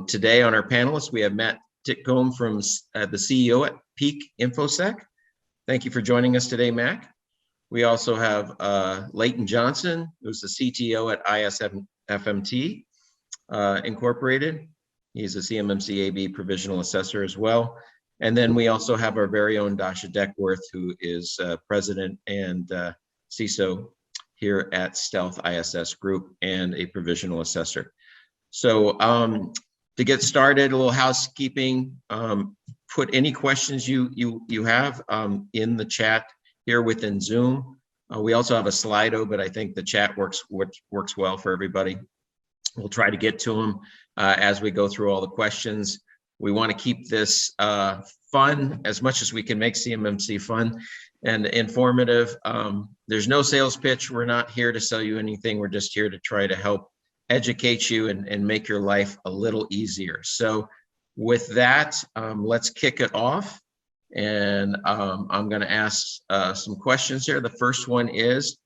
Today on our panelists, we have Matt Titcomb from the CEO at Peak InfoSec. Thank you for joining us today, Mac. We also have Leighton Johnson, who's the CTO at ISFMT Incorporated. He's a CMMC AB Provisional Assessor as well. And then we also have our very own Dasha Deckworth, who is President and CISO here at Stealth-ISS Group and a Provisional Assessor. So to get started, a little housekeeping, put any questions you have in the chat here within Zoom. We also have a Slido, but I think the chat works well for everybody. We'll try to get to them as we go through all the questions. We want to keep this fun as much as we can make CMMC fun and informative. There's no sales pitch. We're not here to sell you anything. We're just here to try to help educate you and make your life a little easier. So with that, let's kick it off. And I'm going to ask some questions here. The first one is,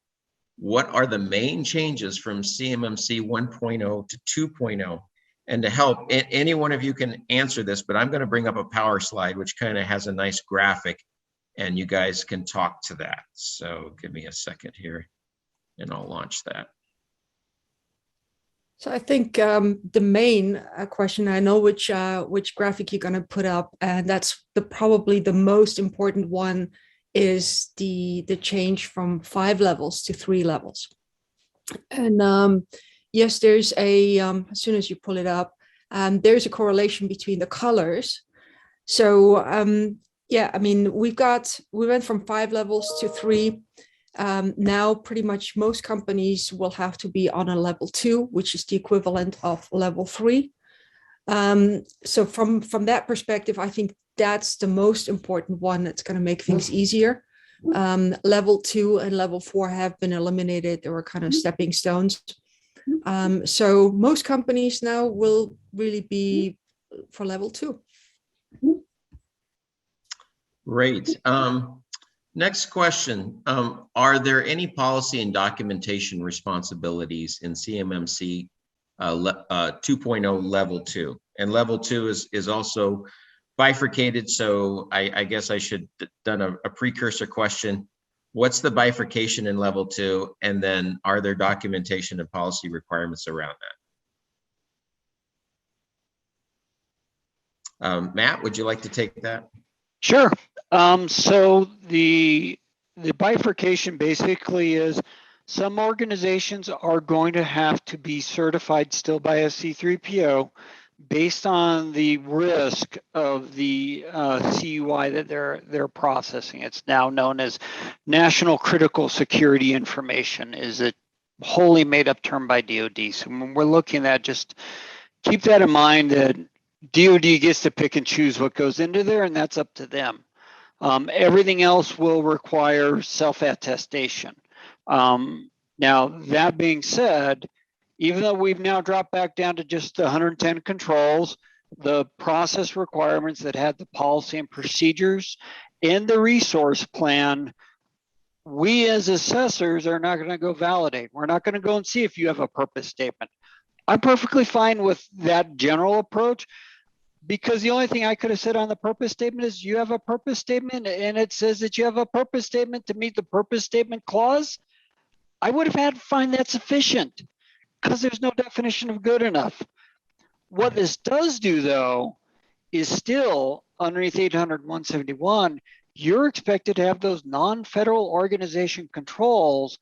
what are the main changes from CMMC 1.0 to 2.0? And to help, any one of you can answer this, but I'm going to bring up a power slide, which kind of has a nice graphic, and you guys can talk to that. So give me a second here, and I'll launch that. So I think the main question, I know which graphic you're going to put up, and that's probably the most important one, is the change from 5 levels to 3 levels. And yes, there's a, as soon as you pull it up, there's a correlation between the colors. So yeah, I mean, we went from 5 levels to 3. Now pretty much most companies will have to be on a level 2, which is the equivalent of level 3. So from that perspective, I think that's the most important one. That's going to make things easier. Level 2 and level 4 have been eliminated. They were kind of stepping stones. So most companies now will really be for level 2. Great. Next question. Are there any policy and documentation responsibilities in CMMC 2.0 level 2? And level 2 is also bifurcated. So I guess I should have done a precursor question. What's the bifurcation in level 2? And then are there documentation and policy requirements around that? Matt, would you like to take that? Sure. So the bifurcation basically is some organizations are going to have to be certified still by a C3PO based on the risk of the CUI that they're processing. It's now known as National Critical Security Information, is a wholly made up term by DoD. So when we're looking at, just keep that in mind, that DoD gets to pick and choose what goes into there, and that's up to them. Everything else will require self-attestation. Now, that being said, even though we've now dropped back down to just 110 controls, the process requirements that had the policy and procedures in the resource plan, we as assessors are not going to go validate. We're not going to go and see if you have a purpose statement. I'm perfectly fine with that general approach, because the only thing I could have said on the purpose statement is, you have a purpose statement and it says that you have a purpose statement to meet the purpose statement clause. I would have had to find that sufficient, because there's no definition of good enough. What this does do, though, is still underneath 800-171, you're expected to have those non-federal organization controls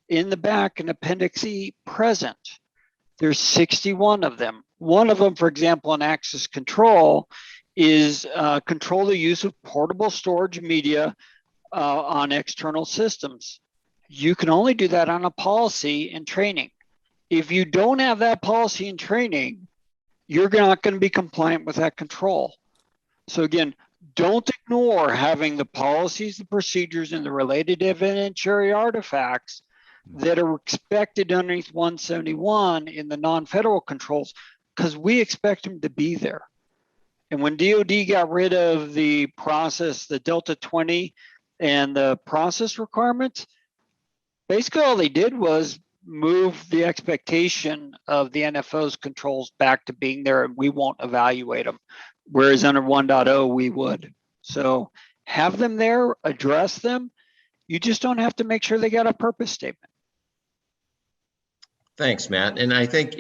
in the back in Appendix E present. There's 61 of them. One of them, for example, in access control, is control the use of portable storage media on external systems. You can only do that on a policy and training. If you don't have that policy and training, you're not going to be compliant with that control. So again, don't ignore having the policies, the procedures, and the related evidentiary artifacts that are expected underneath 171 in the non-federal controls, because we expect them to be there. And when DoD got rid of the process, the Delta 20 and the process requirements, basically all they did was move the expectation of the NFO's controls back to being there, and we won't evaluate them. Whereas under 1.0, we would. So have them there, address them. You just don't have to make sure they got a purpose statement. Thanks, Matt. And I think,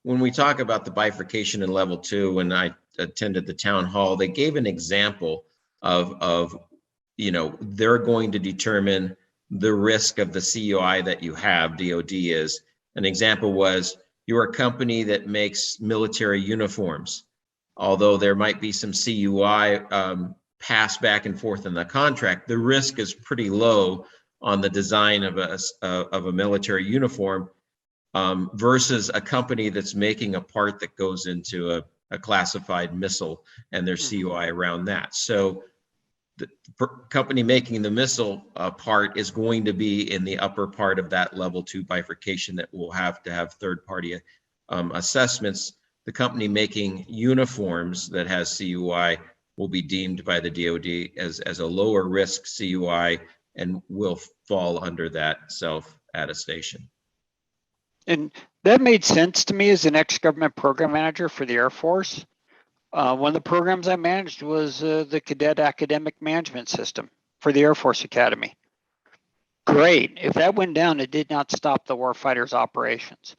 when we talk about the bifurcation in level 2, when I attended the town hall, they gave an example of they're going to determine the risk of the CUI that you have, DOD is. An example was, you're a company that makes military uniforms. Although there might be some CUI passed back and forth in the contract, the risk is pretty low on the design of a military uniform versus a company that's making a part that goes into a classified missile and there's CUI around that. So the company making the missile part is going to be in the upper part of that level 2 bifurcation that will have to have third-party assessments. The company making uniforms that has CUI will be deemed by the DoD as a lower risk CUI and will fall under that self-attestation. And that made sense to me as an ex-government program manager for the Air Force. One of the programs I managed was the Cadet Academic Management System for the Air Force Academy. Great. If that went down, it did not stop the warfighter's operations.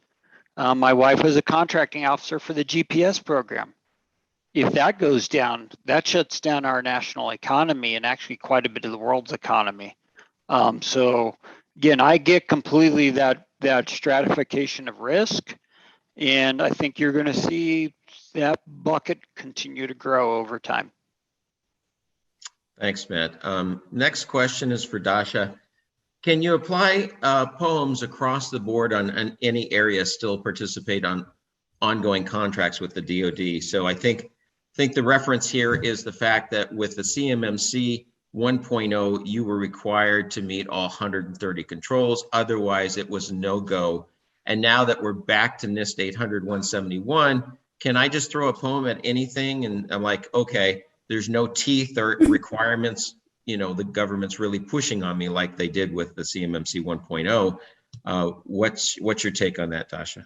My wife was a contracting officer for the GPS program. If that goes down, that shuts down our national economy and actually quite a bit of the world's economy. So again, I get completely that stratification of risk, and I think you're going to see that bucket continue to grow over time. Thanks, Matt. Next question is for Dasha. Can you apply poems across the board on any area still participate on ongoing contracts with the DoD? So I think the reference here is the fact that with the CMMC 1.0, you were required to meet all 130 controls. Otherwise, it was no-go. And now that we're back to NIST 800-171, can I just throw a poem at anything? And I'm like, okay, there's no teeth or requirements. The government's really pushing on me like they did with the CMMC 1.0. What's your take on that, Dasha?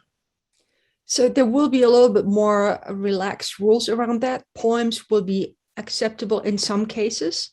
So there will be a little bit more relaxed rules around that. Poems will be acceptable in some cases,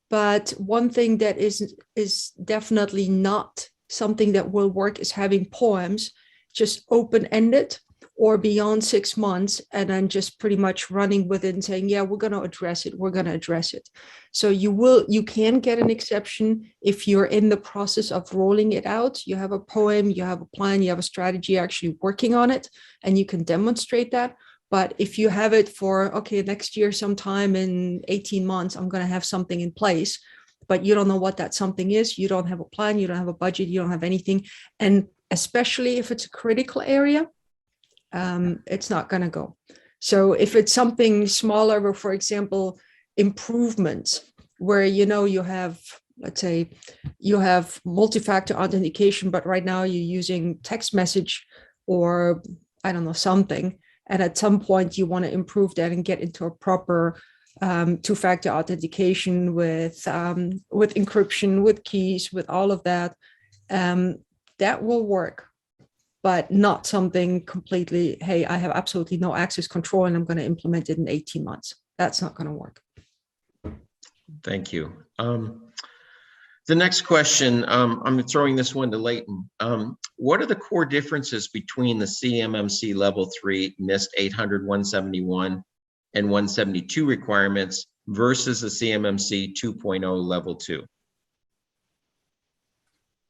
but one thing that is definitely not something that will work is having poems just open-ended or beyond 6 months, and then just pretty much running with it and saying, yeah, we're going to address it. We're going to address it. So you can get an exception if you're in the process of rolling it out. You have a poem, you have a plan, you have a strategy, actually working on it, and you can demonstrate that. But if you have it for, okay, next year, sometime in 18 months, I'm going to have something in place, but you don't know what that something is. You don't have a plan, you don't have a budget, you don't have anything. And especially if it's a critical area, it's not going to go. So if it's something smaller, or for example, improvements where, you have, let's say you have multi-factor authentication, but right now you're using text message or I don't know, something. And at some point you want to improve that and get into a proper two-factor authentication with encryption, with keys, with all of that, that will work. But not something completely, hey, I have absolutely no access control and I'm going to implement it in 18 months. That's not going to work. Thank you. The next question, I'm throwing this one to Leighton. What are the core differences between the CMMC Level 3 NIST 800-171 and 172 requirements versus the CMMC 2.0 Level 2?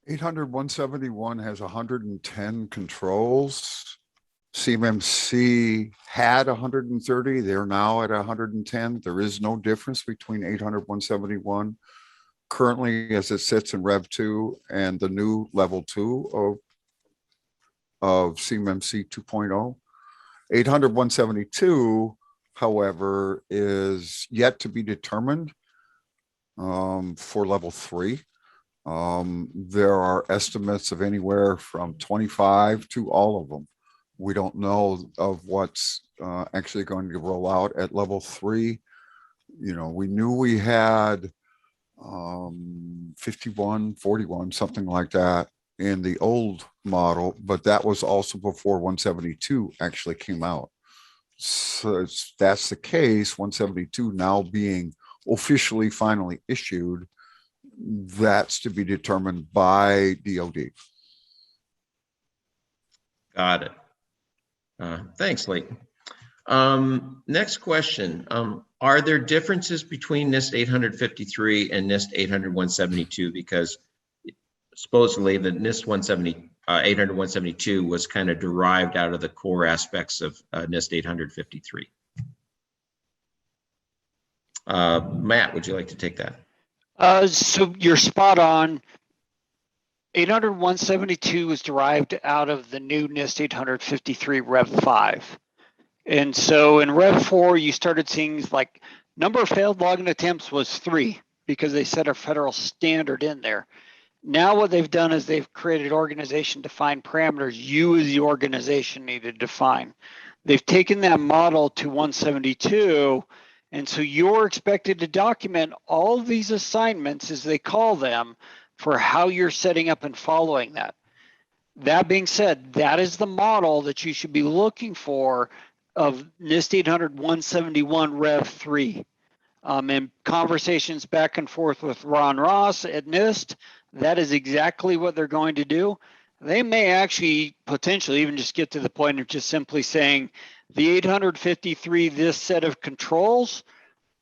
800-171 has 110 controls. CMMC had 130. They're now at 110. There is no difference between 800-171 currently as it sits in Rev 2 and the new Level 2 of CMMC 2.0. 800-172, however, is yet to be determined for Level 3. There are estimates of anywhere from 25 to all of them. We don't know of what's actually going to roll out at Level 3. We knew we had 51, 41, something like that in the old model, but that was also before 172 actually came out. So that's the case, 172 now being officially finally issued, that's to be determined by DOD. Got it. Thanks, Leighton. Next question. Are there differences between NIST 853 and NIST 800-172? Because supposedly the NIST 800-172 was kind of derived out of the core aspects of NIST 853. Matt, would you like to take that? So you're spot on. 800-172 was derived out of the new NIST 853 Rev 5. And so in Rev 4, you started seeing like number of failed logging attempts was 3 because they set a federal standard in there. Now what they've done is they've created organization defined parameters you as the organization need to define. They've taken that model to 172, and so you're expected to document all of these assignments, as they call them, for how you're setting up and following that. That being said, that is the model that you should be looking for of NIST 800-171 Rev 3. And conversations back and forth with Ron Ross at NIST, that is exactly what they're going to do. They may actually potentially even just get to the point of just simply saying the 853, this set of controls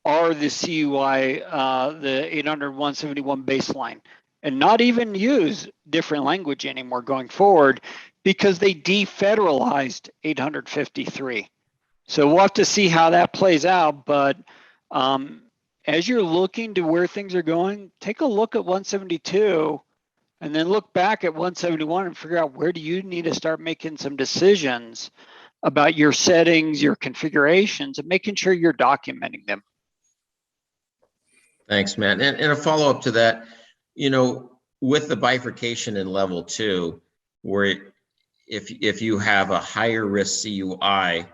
are the CUI, the 800-171 baseline, and not even use different language anymore going forward because they defederalized 853. So we'll have to see how that plays out. But as you're looking to where things are going, take a look at 172 and then look back at 171 and figure out where do you need to start making some decisions about your settings, your configurations, and making sure you're documenting them. Thanks, Matt. And a follow-up to that, you know, with the bifurcation in level 2, where if you have a higher risk CUI,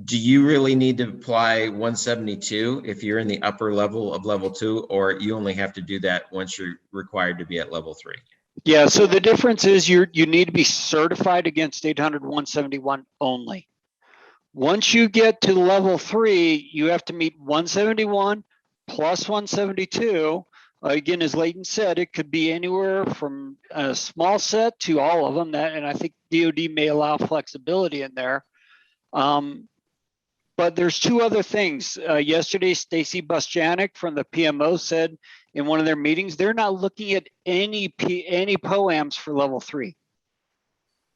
do you really need to apply 172 if you're in the upper level of level 2, or you only have to do that once you're required to be at level 3? Yeah, so the difference is you need to be certified against 800-171 only. Once you get to level 3, you have to meet 171 plus 172. Again, as Leighton said, it could be anywhere from a small set to all of them. And I think DoD may allow flexibility in there. But there's 2 other things. Yesterday, Stacy Busjanik from the PMO said in one of their meetings, they're not looking at any POAMs for level 3.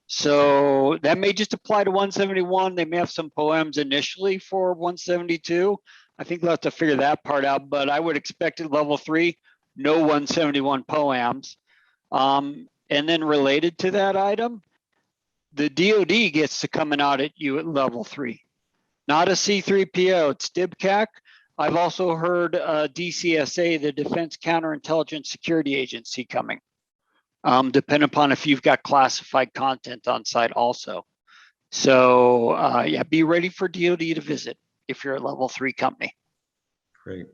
So that may just apply to 171. They may have some POAMs initially for 172. I think they'll have to figure that part out, but I would expect at level 3, no 171 POAMs. And then related to that item, the DoD gets to coming out at you at level 3. Not a C3PO, it's DIBCAC. I've also heard DCSA, the Defense Counterintelligence Security Agency, coming, depending upon if you've got classified content on site also. So yeah, be ready for DoD to visit if you're a level 3 company. Great.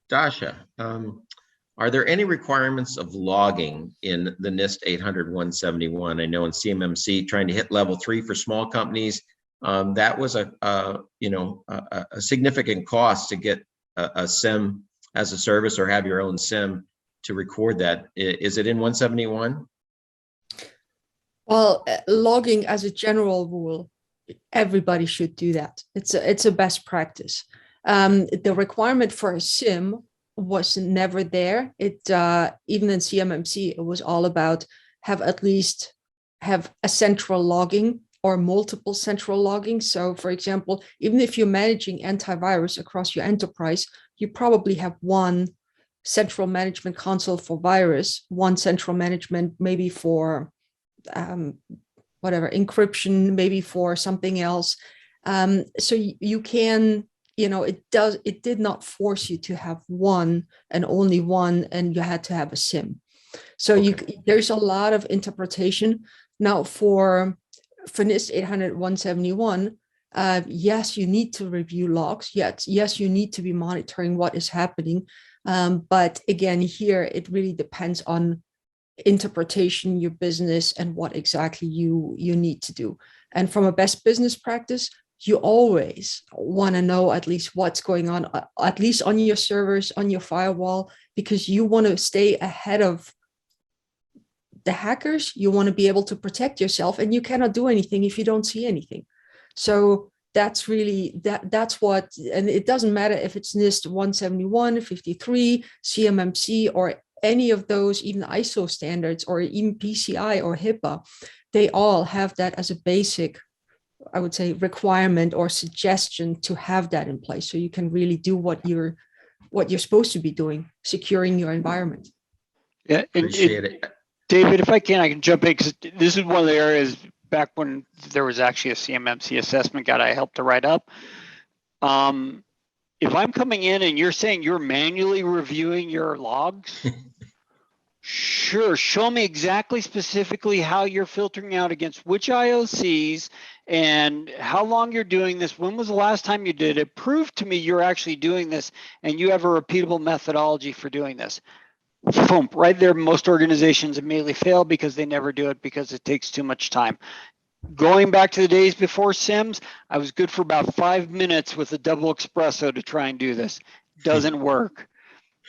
Dasha, are there any requirements of logging in the NIST 800-171? I know in CMMC, trying to hit level 3 for small companies, that was a significant cost to get a SIM as a service or have your own SIM to record that. Is it in 171? Well, logging as a general rule, everybody should do that. It's a best practice. The requirement for a SIM was never there. It even in CMMC, it was all about have a central logging or multiple central logging. So for example, even if you're managing antivirus across your enterprise, you probably have one central management console for virus, one central management maybe for whatever, encryption, maybe for something else. So you can, it did not force you to have one and only one, and you had to have a SIM. So okay. There's a lot of interpretation. Now for NIST 800-171, yes, you need to review logs. Yes, you need to be monitoring what is happening. But again, here, it really depends on interpretation, your business, and what exactly you need to do. And from a best business practice, you always want to know at least what's going on, at least on your servers, on your firewall, because you want to stay ahead of the hackers. You want to be able to protect yourself, and you cannot do anything if you don't see anything. So that's really that's what, and it doesn't matter if it's NIST 171, 53, CMMC, or any of those, even ISO standards, or even PCI or HIPAA, they all have that as a basic, I would say, requirement or suggestion to have that in place, so you can really do what you're supposed to be doing, securing your environment. Yeah, Appreciate it. David, if I can jump in, because this is one of the areas back when there was actually a CMMC assessment guide I helped to write up. If I'm coming in and you're saying you're manually reviewing your logs, sure, show me exactly specifically how you're filtering out against which IOCs and how long you're doing this. When was the last time you did it? Prove to me you're actually doing this and you have a repeatable methodology for doing this. Boom, right there, most organizations immediately fail because they never do it because it takes too much time. Going back to the days before SIMS, I was good for about 5 minutes with a double espresso to try and do this. Doesn't work.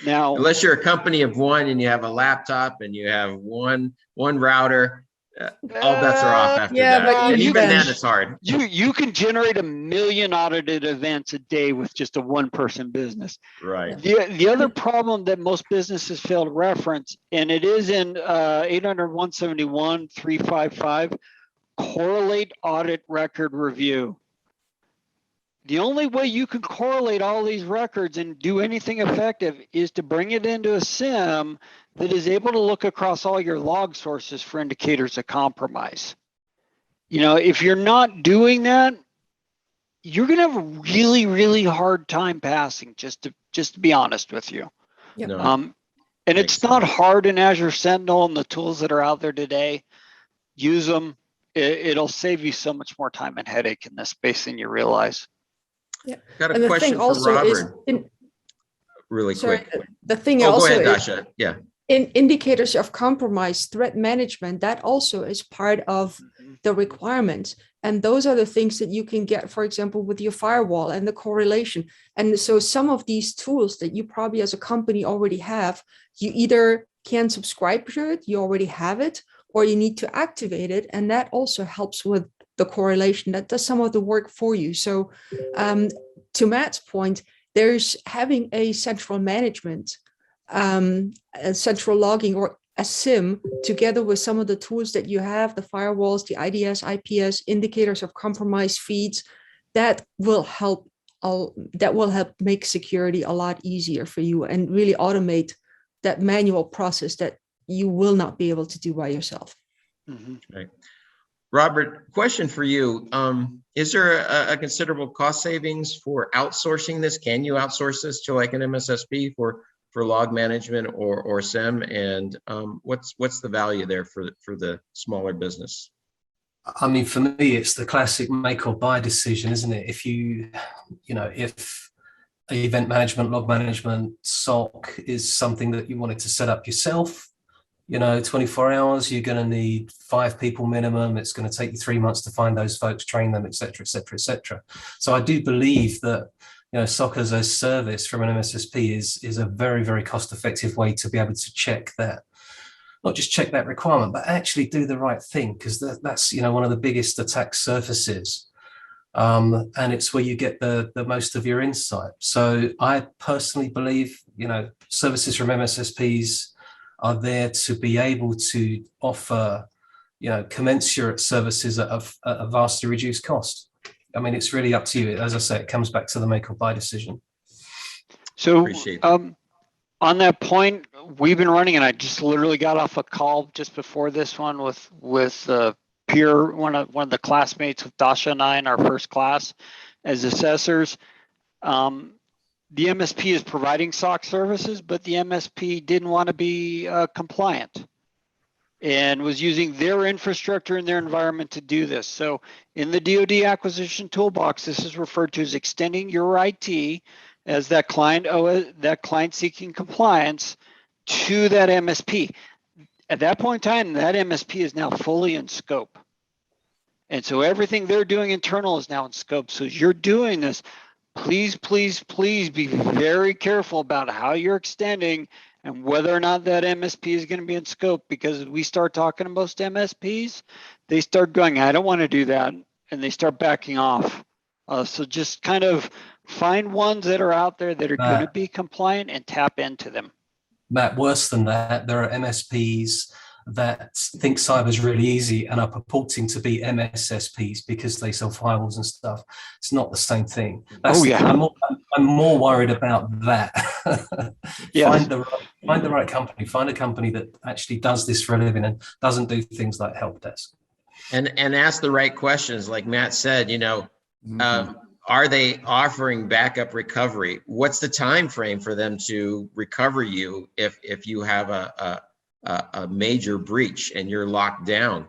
Now, Unless you're a company of one and you have a laptop and you have one router, all bets are off after yeah, that. but And even even- then, it's hard. you can generate 1 million audited events a day with just a one-person business. Right. The other problem that most businesses fail to reference, and it is in 800-171-355, correlate audit record review. The only way you can correlate all these records and do anything effective is to bring it into a SIM that is able to look across all your log sources for indicators of compromise. You know, if you're not doing that, you're going to have a really, really hard time passing, just to be honest with you. Yep. No, And Makes it's not sense. hard in Azure Sentinel and the tools that are out there today. Use them. It'll save you so much more time and headache in this space than you realize. got And a the question thing for also is, Robert, really sorry, quick. the thing Oh, go also ahead, is, Dasha. Yeah. in indicators of compromise, threat management, that also is part of the requirements. And those are the things that you can get, for example, with your firewall and the correlation. And so some of these tools that you probably as a company already have, you either can subscribe to it, you already have it, or you need to activate it. And that also helps with the correlation. That does some of the work for you. So to Matt's point, there's having a central management, a central logging, or a SIM, together with some of the tools that you have, the firewalls, the IDS, IPS, indicators of compromise feeds, that will help make security a lot easier for you and really automate that manual process that you will not be able to do by yourself. Right. Robert, question for you. Is there a considerable cost savings for outsourcing this? Can you outsource this to like an MSSP for log management or SIM? And what's the value there for the smaller business? I mean, for me, it's the classic make or buy decision, isn't it? If if event management, log management, SOC is something that you wanted to set up yourself, 24 hours, you're going to need 5 people minimum. It's going to take you 3 months to find those folks, train them, et cetera, et cetera, et cetera. So I do believe that, SOC as a service from an MSSP is a very, very cost-effective way to be able to check that, not just check that requirement, but actually do the right thing, because that's, one of the biggest attack surfaces. And it's where you get the most of your insight. So I personally believe, services from MSSPs are there to be able to offer, commensurate services at a vastly reduced cost. I mean, it's really up to you. As I say, it comes back to the make or buy decision. So Appreciate that. on that point, we've been running, and I just literally got off a call just before this one with peer, one of the classmates with Dasha and I in our first class as assessors. The MSP is providing SOC services, but the MSP didn't want to be compliant and was using their infrastructure and their environment to do this. So in the DoD acquisition toolbox, this is referred to as extending your IT as that client seeking compliance to that MSP. At that point in time, that MSP is now fully in scope. And so everything they're doing internal is now in scope. So as you're doing this, please, please, please be very careful about how you're extending and whether or not that MSP is going to be in scope, because we start talking to most MSPs, they start going, I don't want to do that. And they start backing off. So just kind of find ones that are out there that are going to be compliant and tap into them. Matt, worse than that, there are MSPs that think cyber's really easy and are purporting to be MSSPs because they sell firewalls and stuff. It's not the same thing. I'm more worried about that. Yes. Find the right company. Find a company that actually does this for a living and doesn't do things like help desk. And ask the right questions. Like Matt said, are they offering backup recovery? What's the time frame for them to recover you if you have a major breach and you're locked down?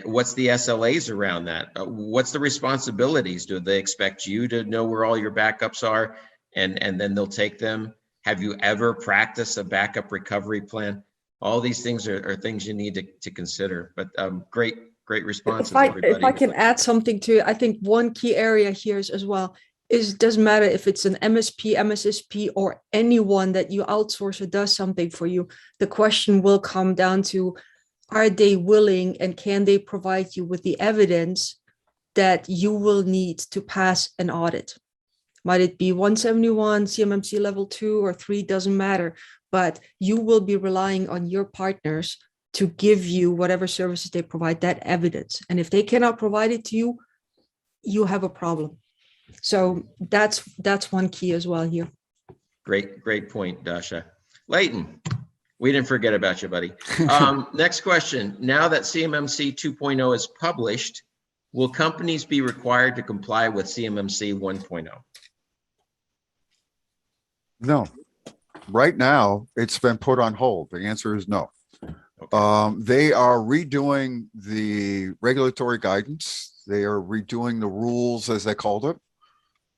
What's the SLAs around that? What's the responsibilities? Do they expect you to know where all your backups are and then they'll take them? Have you ever practiced a backup recovery plan? All these things are things you need to consider. But great responses, everybody. If I can add something to it, I think one key area here is as well is it doesn't matter if it's an MSP, MSSP, or anyone that you outsource or does something for you. The question will come down to, are they willing and can they provide you with the evidence that you will need to pass an audit? Might it be 171, CMMC level 2 or 3, doesn't matter, but you will be relying on your partners to give you whatever services they provide, that evidence. And if they cannot provide it to you, you have a problem. So that's one key as well here. Great point, Dasha. Leighton, we didn't forget about you, buddy. Next question. Now that CMMC 2.0 is published, will companies be required to comply with CMMC 1.0? No. Right now, it's been put on hold. The answer is no. Okay. They are redoing the regulatory guidance. They are redoing the rules, as they called it.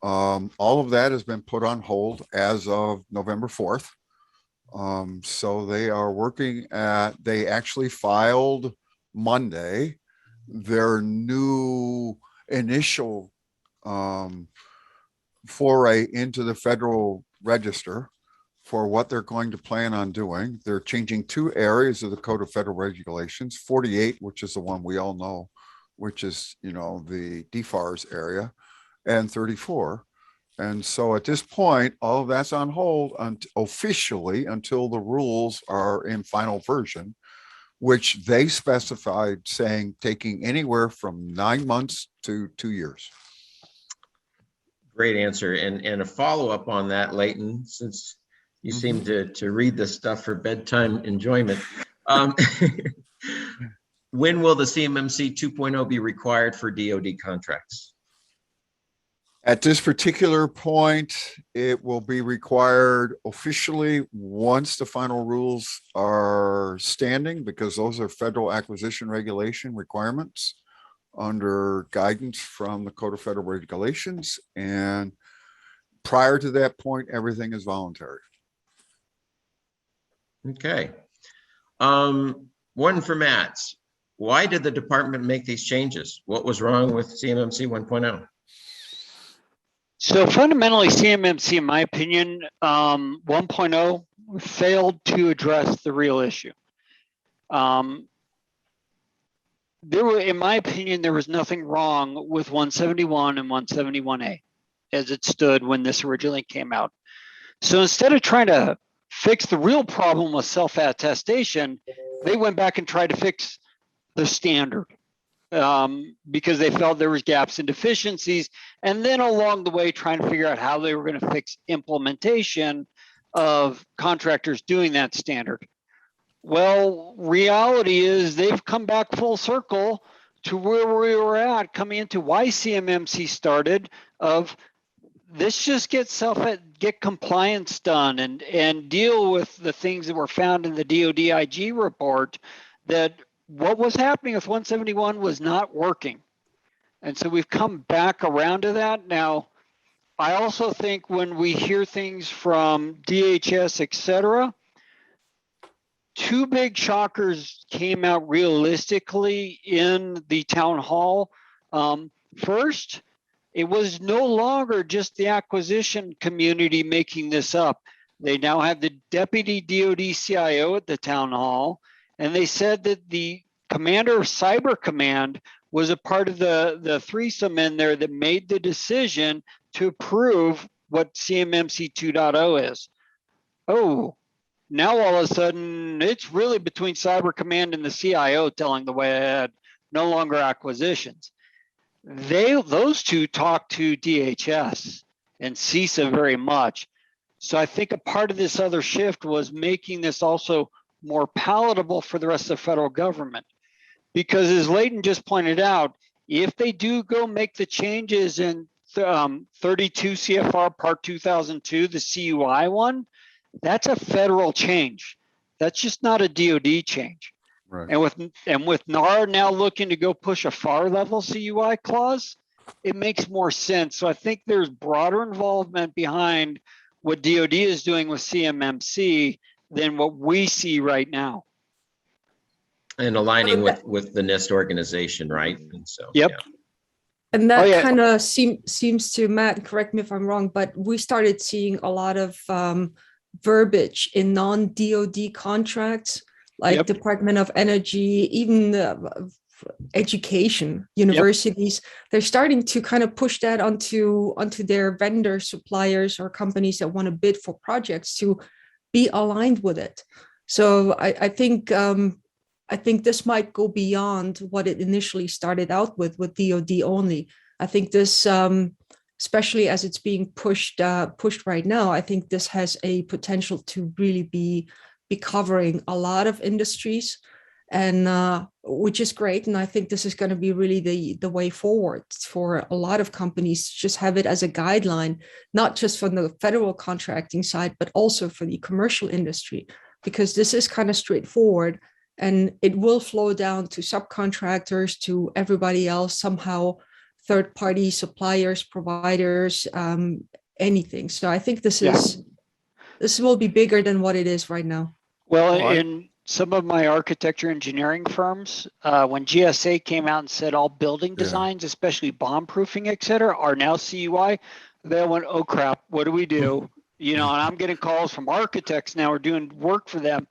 All of that has been put on hold as of November 4th. So they are working they actually filed Monday their new initial foray into the Federal Register for what they're going to plan on doing. They're changing 2 areas of the Code of Federal Regulations, 48, which is the one we all know, which is, the DFARS area, and 34. And so at this point, all of that's on hold officially until the rules are in final version, which they specified saying taking anywhere from 9 months to 2 years. Great answer. And a follow-up on that, Leighton, since you seem to read this stuff for bedtime enjoyment. When will the CMMC 2.0 be required for DoD contracts? At this particular point, it will be required officially once the final rules are standing, because those are federal acquisition regulation requirements under guidance from the Code of Federal Regulations. And prior to that point, everything is voluntary. Okay. One for Matt. Why did the department make these changes? What was wrong with CMMC 1.0? So fundamentally, CMMC, in my opinion, 1.0 failed to address the real issue. In my opinion, there was nothing wrong with 171 and 171A as it stood when this originally came out. So instead of trying to fix the real problem with self-attestation, they went back and tried to fix the standard because they felt there was gaps and deficiencies, and then along the way trying to figure out how they were going to fix implementation of contractors doing that standard. Well, reality is they've come back full circle to where we were at coming into why CMMC started of let's just get compliance done and deal with the things that were found in the DoD IG report, that what was happening with 171 was not working. And so we've come back around to that. Now, I also think when we hear things from DHS, et cetera, two big shockers came out realistically in the town hall. First, it was no longer just the acquisition community making this up. They now have the deputy DoD CIO at the town hall, and they said that the commander of Cyber Command was a part of the threesome in there that made the decision to approve what CMMC 2.0 is. Oh, now all of a sudden it's really between Cyber Command and the CIO telling the way ahead, no longer acquisitions. Those two talk to DHS and CISA very much. So I think a part of this other shift was making this also more palatable for the rest of the federal government. Because as Leighton just pointed out, if they do go make the changes in 32 CFR Part 2002, the CUI one, that's a federal change. That's just not a DoD change. Right. And with NARA now looking to go push a FAR level CUI clause, it makes more sense. So I think there's broader involvement behind what DoD is doing with CMMC than what we see right now. And aligning with the NIST organization, right? And so, Yep. yeah. And that Oh, yeah. kind of seems to, Matt, correct me if I'm wrong, but we started seeing a lot of verbiage in non-DoD contracts, like Yep. Department of Energy, even education, universities. They're starting to kind of push that onto their vendor suppliers or companies that want to bid for projects to be aligned with it. So I think this might go beyond what it initially started out with DoD only. I think this, especially as it's being pushed right now, I think this has a potential to really be covering a lot of industries, and which is great. And I think this is going to be really the way forward for a lot of companies. Just have it as a guideline, not just from the federal contracting side, but also for the commercial industry, because this is kind of straightforward. And it will flow down to subcontractors, to everybody else somehow, third-party suppliers, providers, anything. So I think this will be bigger than what it is right now. Well, in some of my architecture engineering firms, when GSA came out and said all building designs, especially bomb proofing, et cetera, are now CUI, they went, oh crap, what do we do? And I'm getting calls from architects now, we're doing work for them.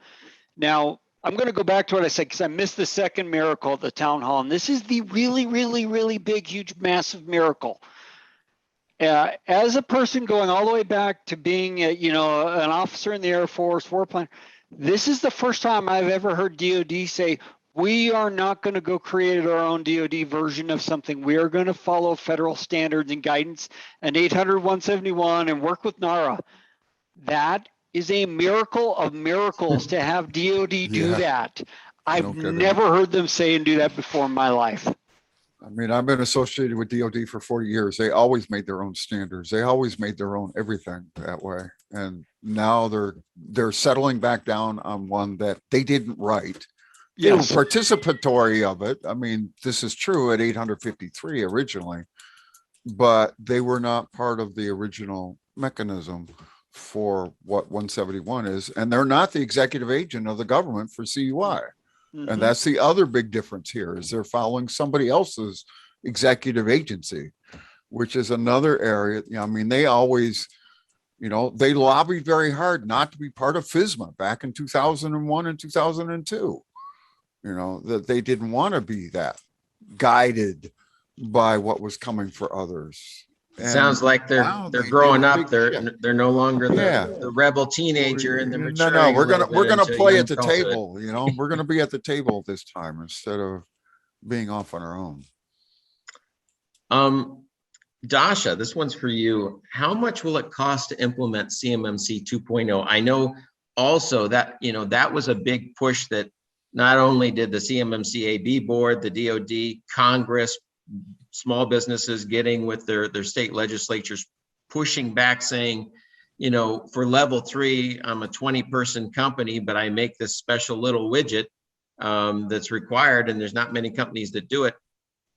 Now, I'm going to go back to what I said, because I missed the second miracle at the town hall. And this is the really, really, really big, huge, massive miracle. As a person going all the way back to being, an officer in the Air Force, warplane, this is the first time I've ever heard DoD say, we are not going to go create our own DoD version of something. We are going to follow federal standards and guidance and 800-171 and work with NARA. That is a miracle of miracles to have DoD do that. I've never heard them say and do that before in my life. I mean, I've been associated with DoD for 40 years. They always made their own standards. They always made their own everything that way. And now they're settling back down on one that they didn't write. They were participatory of it. I mean, this is true at 853 originally, but they were not part of the original mechanism for what 171 is, and they're not the executive agent of the government for CUI. And that's the other big difference here, is they're following somebody else's executive agency, which is another area. I mean, they always, they lobbied very hard not to be part of FSMA back in 2001 and 2002, that they didn't want to be that guided by what was coming for others. It sounds like they're growing up. They're no longer the rebel teenager in the maturity. No, we're gonna play at the table. We're gonna be at the table this time instead of being off on our own. Dasha, this one's for you. How much will it cost to implement CMMC 2.0? I know also that that was a big push that not only did the CMMC AB board, the DoD, Congress, small businesses getting with their state legislatures, pushing back, saying, for level 3, I'm a 20-person company, but I make this special little widget that's required, and there's not many companies that do it.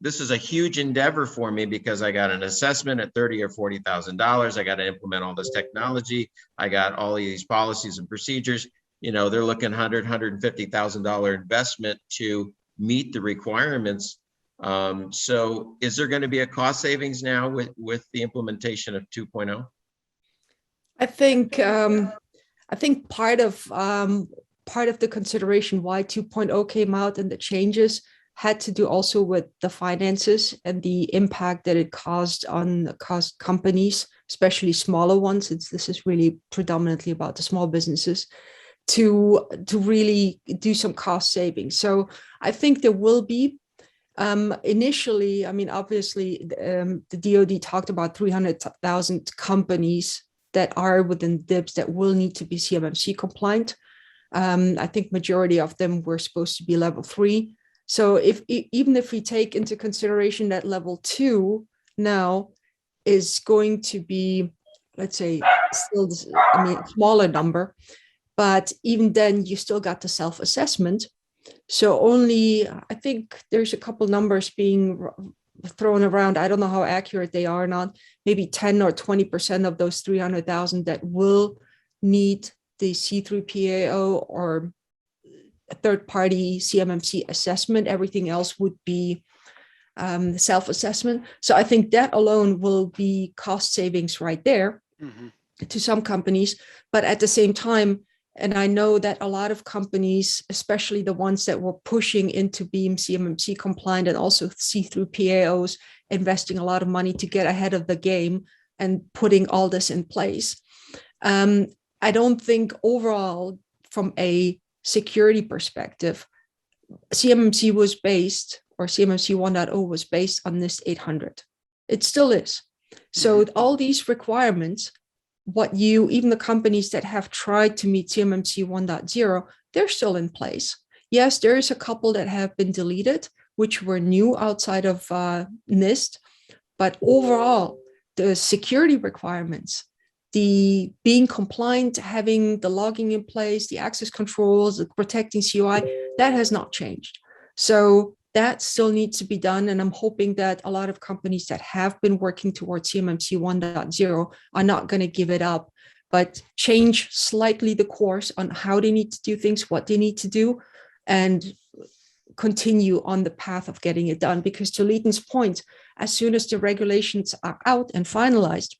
This is a huge endeavor for me because I got an assessment at $30,000 or $40,000. I got to implement all this technology. I got all of these policies and procedures. they're looking $150,000 investment to meet the requirements. So is there going to be a cost savings now with the implementation of 2.0? I think part of the consideration why 2.0 came out and the changes had to do also with the finances and the impact that it caused companies, especially smaller ones, since this is really predominantly about the small businesses, to really do some cost savings. So I think there will be initially, I mean, obviously the DoD talked about 300,000 companies that are within DIBs that will need to be CMMC compliant. I think majority of them were supposed to be level 3. So even if we take into consideration that level 2 now is going to be, let's say, still, I mean, a smaller number, but even then you still got the self-assessment. So only, I think there's a couple numbers being thrown around. I don't know how accurate they are or not. Maybe 10 or 20% of those 300,000 that will need the C3PAO or a third-party CMMC assessment. Everything else would be self-assessment. So I think that alone will be cost savings right there to some companies. But at the same time, and I know that a lot of companies, especially the ones that were pushing into being CMMC compliant and also C3PAOs, investing a lot of money to get ahead of the game and putting all this in place. I don't think overall, from a security perspective, CMMC was based, or CMMC 1.0 was based on NIST 800. It still is. So all these requirements, even the companies that have tried to meet CMMC 1.0, they're still in place. Yes, there is a couple that have been deleted, which were new outside of NIST, but overall, the security requirements, the being compliant, having the logging in place, the access controls, the protecting CUI, that has not changed. So that still needs to be done. And I'm hoping that a lot of companies that have been working towards CMMC 1.0 are not going to give it up, but change slightly the course on how they need to do things, what they need to do, and continue on the path of getting it done. Because to Leighton's point, as soon as the regulations are out and finalized,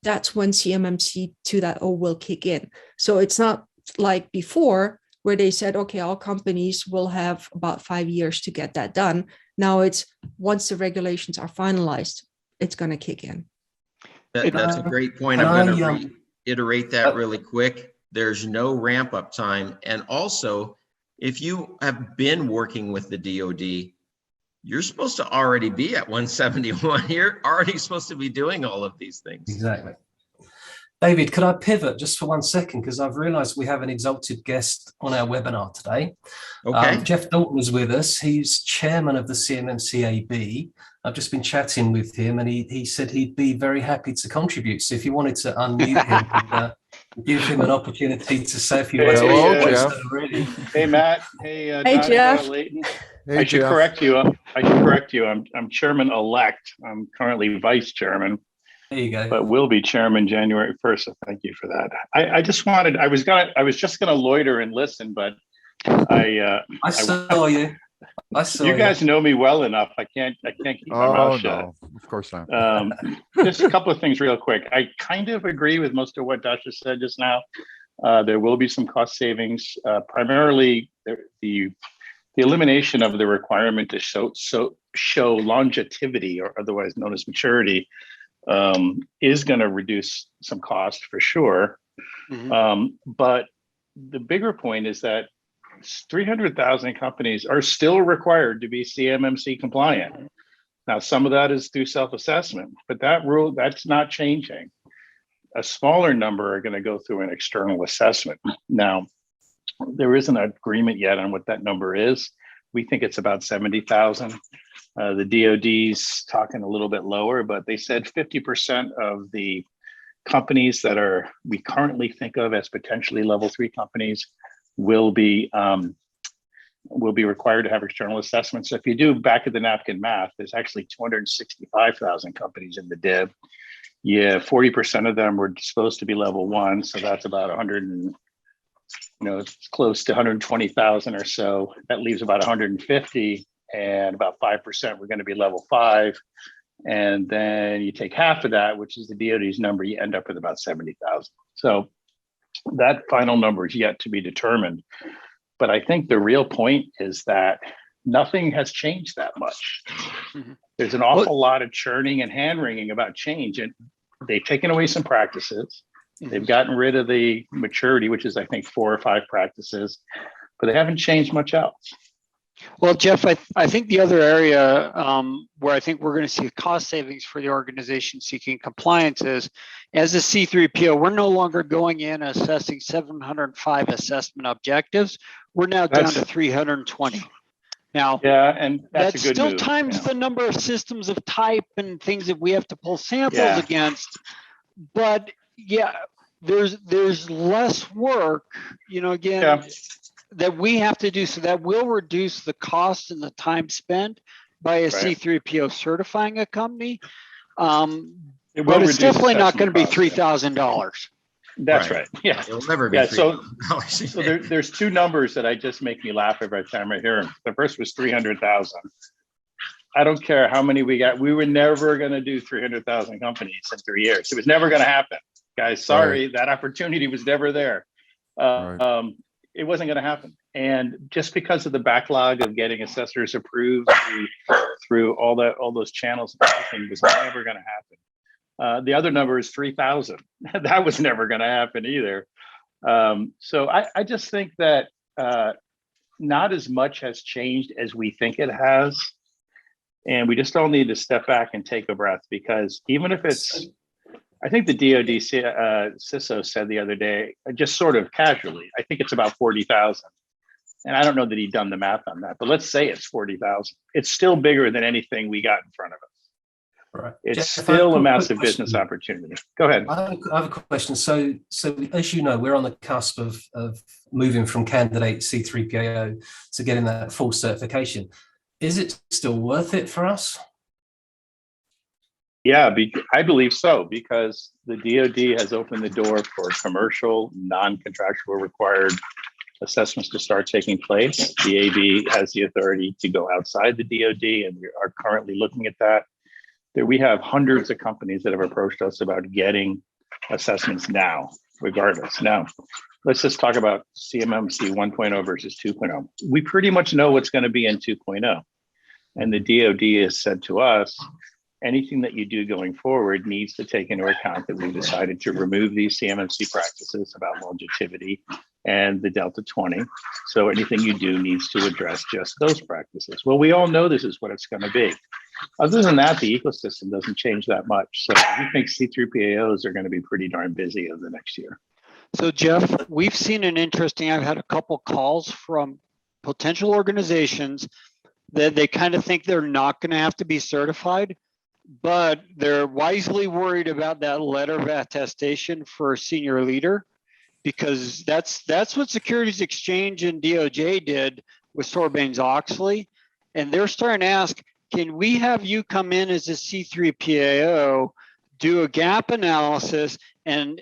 that's when CMMC 2.0 will kick in. So it's not like before, where they said, okay, all companies will have about 5 years to get that done. Now it's once the regulations are finalized, it's going to kick in. That's a great point. I'm going to reiterate that really quick. There's no ramp up time. And also, if you have been working with the DoD, you're supposed to already be at 171. You're already supposed to be doing all of these things. Exactly. David, could I pivot just for 1 second? Because I've realized we have an exalted guest on our webinar today. Okay. Jeff Dalton is with us. He's chairman of the CMMC AB. I've just been chatting with him and he said he'd be very happy to contribute. So if you wanted to unmute him and give him an opportunity to say a few words. Hello, Jeff. Really. Hey, Matt. Hey, Hey, Jeff. Leighton. Hey, I should Jeff. correct you. I'm chairman-elect. I'm currently vice chairman. There you go. But will be chairman January 1st. So thank you for that. I was just gonna loiter and listen, but I saw you. You guys know me well enough. I can't keep my mouth shut. No, of course not. Just a couple of things real quick. I kind of agree with most of what Dasha said just now. There will be some cost savings, primarily the elimination of the requirement to show longevity, or otherwise known as maturity, is going to reduce some cost for sure. But the bigger point is that 300,000 companies are still required to be CMMC compliant. Now, some of that is through self-assessment, but that's not changing. A smaller number are going to go through an external assessment. Now, there isn't an agreement yet on what that number is. We think it's about 70,000. The DoD's talking a little bit lower, but they said 50% of the companies that we currently think of as potentially level 3 companies will be required to have external assessments. So if you do back of the napkin math, there's actually 265,000 companies in the DIB. Yeah, 40% of them were supposed to be level 1, so that's about it's close to 120,000 or so. That leaves about 150, and about 5% we're going to be level 5. And then you take half of that, which is the DoD's number, you end up with about 70,000. So that final number is yet to be determined. But I think the real point is that nothing has changed that much. There's an awful lot of churning and hand wringing about change, and they've taken away some practices. They've gotten rid of the maturity, which is, I think, 4 or 5 practices, but they haven't changed much else. Well, Jeff, I think the other area where I think we're going to see cost savings for the organization seeking compliance is, as a C3PO, we're no longer going in assessing 705 assessment objectives. We're now down to 320. Now, yeah, and that's a good still move. times the number of systems of type and things that we have to pull samples Yeah. against. But yeah, there's less work, again. Yeah. That we have to do, so that will reduce the cost and the time spent by a C3PO certifying a company. But it's definitely not going to be $3,000. That's right. Yeah. It'll never be Yeah. So $3,000. there's 2 numbers that I just make me laugh every time I hear them. The first was 300,000. I don't care how many we got. We were never going to do 300,000 companies in 3 years. It was never going to happen, guys. Sorry, that opportunity was never there. It wasn't going to happen. And just because of the backlog of getting assessors approved through all those channels, everything was never going to happen. The other number is 3,000. That was never going to happen either. So I just think that not as much has changed as we think it has. And we just all need to step back and take a breath, because even if it's, I think the DoD CISO said the other day, just sort of casually, I think it's about 40,000. And I don't know that he'd done the math on that, but let's say it's 40,000. It's still bigger than anything we got in front of us. Right. It's Jeff, still a massive business opportunity. Go ahead. I have a question. So as you know, we're on the cusp of moving from candidate C3PAO to getting that full certification. Is it still worth it for us? Yeah, I believe so, because the DoD has opened the door for commercial, non-contractual required assessments to start taking place. The AB has the authority to go outside the DoD, and we are currently looking at that. We have hundreds of companies that have approached us about getting assessments now, regardless. Now, let's just talk about CMMC 1.0 versus 2.0. We pretty much know what's going to be in 2.0. And the DoD has said to us, anything that you do going forward needs to take into account that we've decided to remove these CMMC practices about longevity and the Delta 20. So anything you do needs to address just those practices. Well, we all know this is what it's going to be. Other than that, the ecosystem doesn't change that much. So we think C3PAOs are going to be pretty darn busy over the next year. So Jeff, we've seen I've had a couple calls from potential organizations that they kind of think they're not going to have to be certified, but they're wisely worried about that letter of attestation for a senior leader, because that's what Securities Exchange and DOJ did with Sarbanes-Oxley. And they're starting to ask, can we have you come in as a C3PAO, do a gap analysis and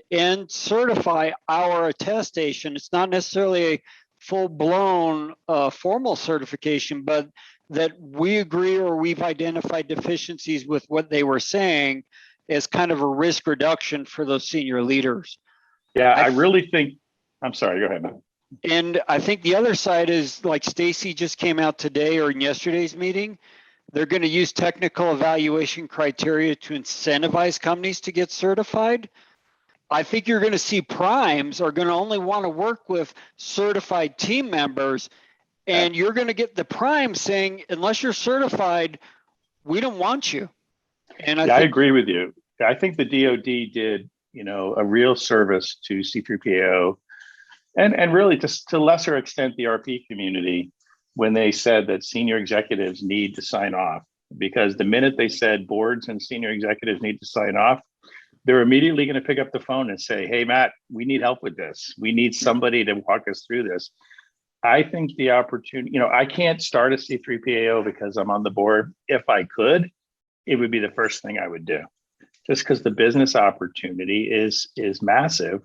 certify our attestation? It's not necessarily a full-blown formal certification, but that we agree or we've identified deficiencies with what they were saying as kind of a risk reduction for those senior leaders. Yeah, I really think, I'm sorry, go ahead, man. And I think the other side is, like Stacy just came out today or in yesterday's meeting, they're going to use technical evaluation criteria to incentivize companies to get certified. I think you're going to see primes are going to only want to work with certified team members, and you're going to get the prime saying, unless you're certified, we don't want you. And I agree with you. I think the DoD did, a real service to C3PAO and really to lesser extent the RP community when they said that senior executives need to sign off, because the minute they said boards and senior executives need to sign off, they're immediately going to pick up the phone and say, hey, Matt, we need help with this. We need somebody to walk us through this. I think the opportunity, I can't start a C3PAO because I'm on the board. If I could, it would be the first thing I would do, just because the business opportunity is massive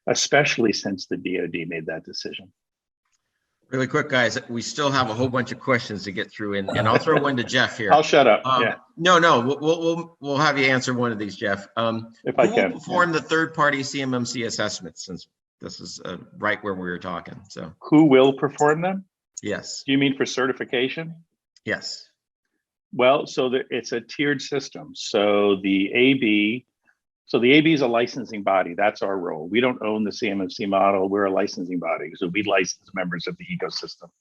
especially since the DoD made that decision. Really quick, guys, we still have a whole bunch of questions to get through, and I'll throw one to Jeff here. I'll shut up. Yeah, No, we'll have you answer one of these, Jeff. if I Who can. will perform the third-party CMMC assessments, since this is right where we were talking, so, Who will perform them? yes, Do you mean for certification? yes. Well, so it's a tiered system. So the AB is a licensing body. That's our role. We don't own the CMMC model. We're a licensing body. So we license members of the ecosystem.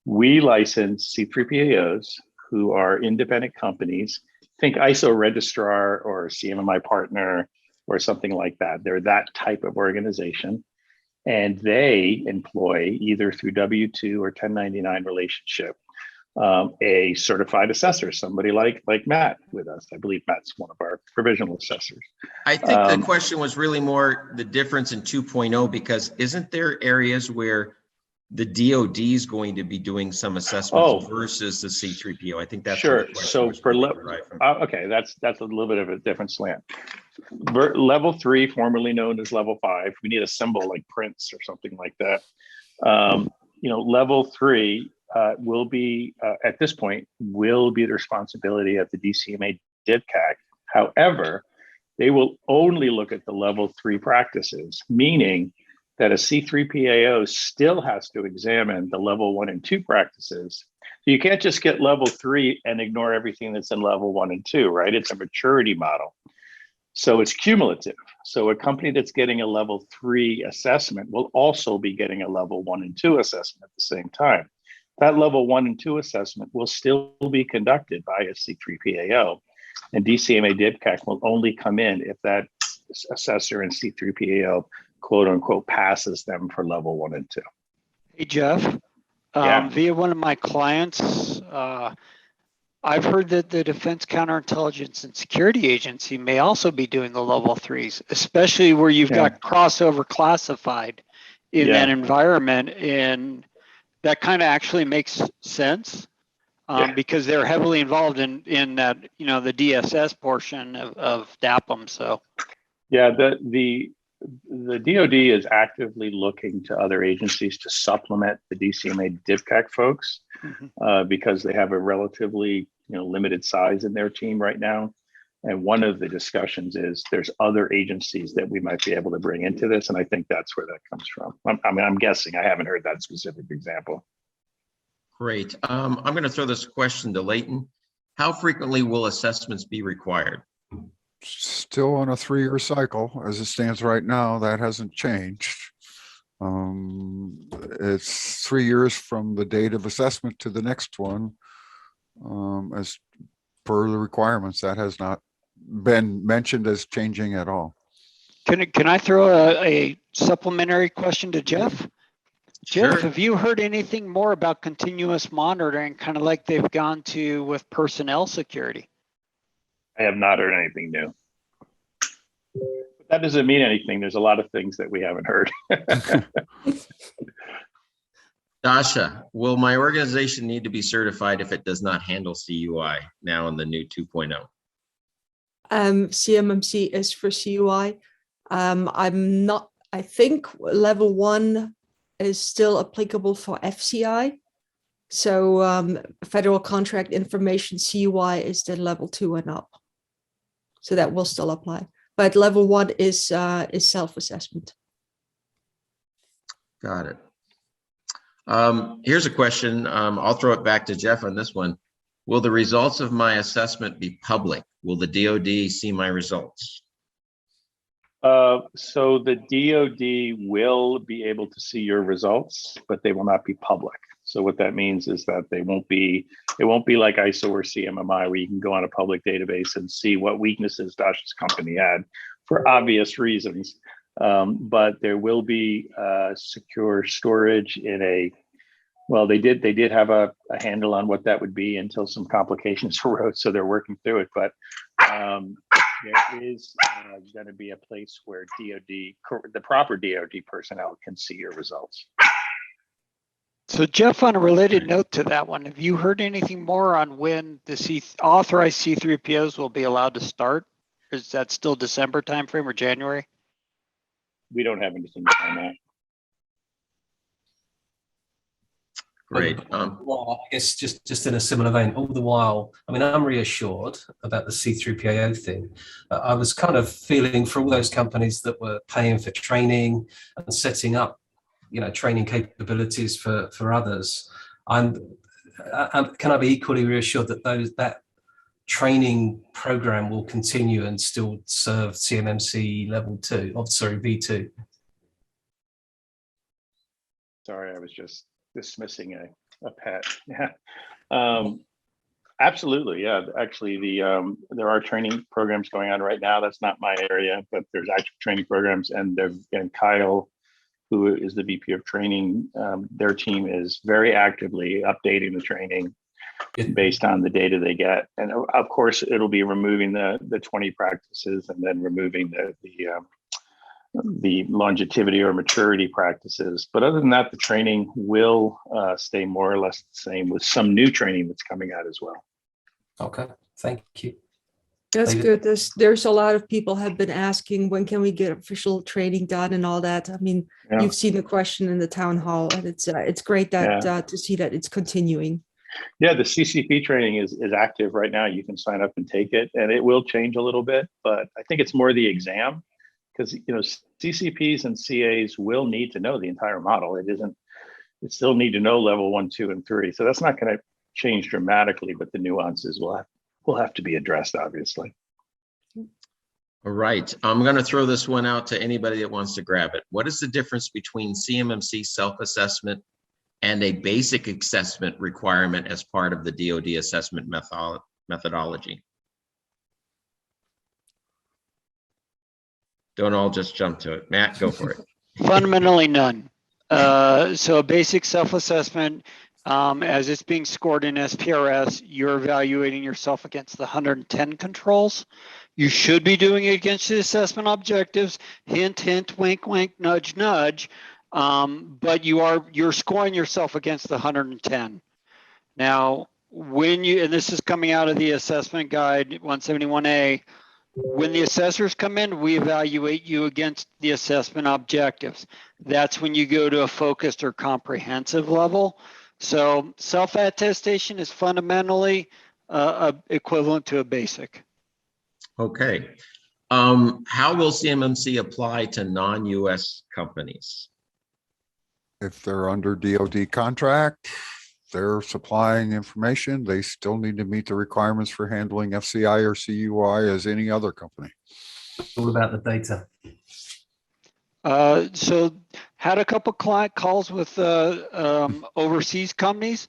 We license C3PAOs who are independent companies. Think ISO registrar or CMMI partner or something like that. They're that type of organization. And they employ, either through W-2 or 1099 relationship, a certified assessor, somebody like Matt with us. I believe Matt's one of our provisional assessors. I think the question was really more the difference in 2.0, because isn't there areas where the DoD is going to be doing some assessments versus the C3PO? I think that's sure. where the question So was for really derived from. okay, that's a little bit of a different slant. Level 3, formerly known as level 5, we need a symbol like Prince or something like that. Level 3 will be at this point will be the responsibility of the DCMA DIVCAC. However, they will only look at the level 3 practices, meaning that a C3PAO still has to examine the level 1 and 2 practices. So you can't just get level 3 and ignore everything that's in level 1 and 2, right? It's a maturity model. So it's cumulative. So a company that's getting a level 3 assessment will also be getting a level 1 and 2 assessment at the same time. That level 1 and 2 assessment will still be conducted by a C3PAO, and DCMA DIVCAC will only come in if that assessor and C3PAO, quote unquote, passes them for level 1 and 2. Hey, Jeff, Yeah. via one of my clients, I've heard that the Defense Counterintelligence and Security Agency may also be doing the level 3s, especially where you've got crossover classified in that environment. And that kind of actually makes sense because they're heavily involved in that, the DSS portion of DAPM. So, yeah, the DoD is actively looking to other agencies to supplement the DCMA DIVCAC folks because they have a relatively limited size in their team right now. And one of the discussions is there's other agencies that we might be able to bring into this. And I think that's where that comes from. I'm guessing. I haven't heard that specific example. Great. I'm going to throw this question to Leighton. How frequently will assessments be required? Still on a 3-year cycle as it stands right now. That hasn't changed. It's 3 years from the date of assessment to the next one, as per the requirements. That has not been mentioned as changing at all. can I throw a supplementary question to Jeff? Jeff, Sure. have you heard anything more about continuous monitoring, kind of like they've gone to with personnel security? I have not heard anything new. But that doesn't mean anything. There's a lot of things that we haven't heard. Dasha, will my organization need to be certified if it does not handle CUI now in the new 2.0? CMMC is for CUI. I think level 1 is still applicable for FCI. So federal contract information CUI is then level 2 and up. So that will still apply. But level 1 is self-assessment. Got it. Here's a question. I'll throw it back to Jeff on this one. Will the results of my assessment be public? Will the DoD see my results? So the DoD will be able to see your results, but they will not be public. So what that means is that it won't be like ISO or CMMI where you can go on a public database and see what weaknesses Dasha's company had for obvious reasons. But there will be secure storage in they did have a handle on what that would be until some complications arose. So they're working through it, but there is going to be a place where the proper DoD personnel can see your results. So Jeff, on a related note to that one, have you heard anything more on when the authorized C3POs will be allowed to start? Is that still December timeframe or January? we don't have anything behind that. Great. Well, I guess just in a similar vein, all the while, I mean, I'm reassured about the C3PAO thing. I was kind of feeling for all those companies that were paying for training and setting up, training capabilities for others. Can I be equally reassured that that training program will continue and still serve CMMC level 2, V2? Sorry, I was just dismissing a pet. Yeah. Absolutely. Yeah. Actually, there are training programs going on right now. That's not my area, but there's actual training programs, and Kyle, who is the VP of training, their team is very actively updating the training based on the data they get. And of course, it'll be removing the 20 practices and then removing the longevity or maturity practices. But other than that, the training will stay more or less the same, with some new training that's coming out as well. Okay, thank you. That's good. There's a lot of people have been asking, when can we get official training done and all that. I mean, Yeah. You've seen the question in the town hall, and it's great that to see that it's continuing. Yeah, the CCP training is active right now. You can sign up and take it, and it will change a little bit, but I think it's more the exam, because CCPs and CAs will need to know the entire model. It still need to know level 1, 2, and 3. So that's not going to change dramatically, but the nuances will have to be addressed, obviously. All right, I'm going to throw this one out to anybody that wants to grab it. What is the difference between CMMC self-assessment and a basic assessment requirement as part of the DoD assessment methodology? Don't all just jump to it. Matt, go for it. Fundamentally none. So a basic self-assessment, as it's being scored in SPRS, you're evaluating yourself against the 110 controls. You should be doing it against the assessment objectives. Hint, hint, wink, wink, nudge, nudge. But you're scoring yourself against the 110. Now, and this is coming out of the assessment guide 171A, when the assessors come in, we evaluate you against the assessment objectives. That's when you go to a focused or comprehensive level. So self-attestation is fundamentally equivalent to a basic. Okay. How will CMMC apply to non-US companies? If they're under DoD contract, they're supplying information, they still need to meet the requirements for handling FCI or CUI as any other company. It's all about the data. So had a couple client calls with overseas companies,